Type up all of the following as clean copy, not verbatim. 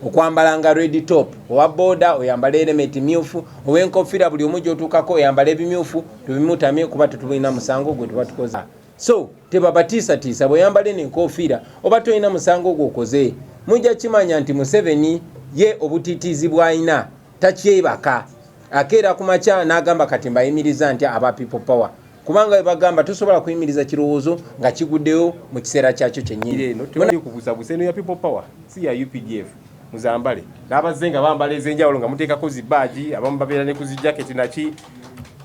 okwambalanga red top, owa boda oyambala element myufu, owe Nkoofila buli omujo otukako oyambala ebimyufu, tubimutamye kuba tetulina musango gwe tuba tukoze. So tebabatiisa tiisa bweyambale n'Nkoofila oba tolina musango gwo okoze. Mujja kimanya nti Museveni ye obutitiizi bw'alina takyebaka. Akeera ku makya n'agamba kati mbayimiriza nti aba people power. Kubanga we bagamba tosobola kuyimiriza kirowoozo nga kiguddeyo mu kiseera kyakyo kyennyini. Eno tewali kubuzabuza eno ya people power si ya UPDF. Muzambale n'abazze nga bambala ez'enjawulo nga muteekako zibaaji, abamu babeera ne ku zijaketi naki.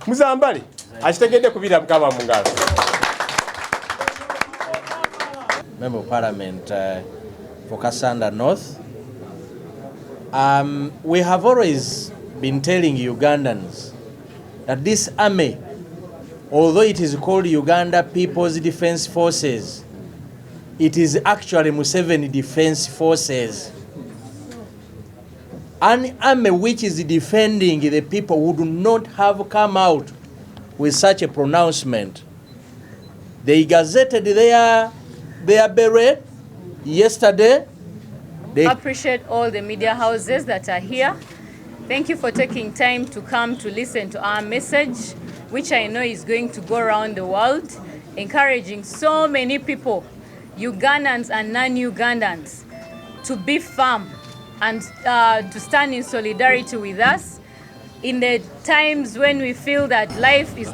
Muzambale akitegedde kubira mukama mu ngalo. Member of Parliament for Kasanda North. We have always been telling Ugandans that this army, although it is called Uganda People's Defense Forces, it is actually Museveni Defense Forces. An army which is defending the people who do not have come out with such a pronouncement. They gazetted their beret yesterday. I appreciate all the media houses that are here. Thank you for taking time to come to listen to our message, which I know is going to go around the world, encouraging so many people, Ugandans and non-Ugandans, to be firm and to stand in solidarity with us in the times when we feel that life is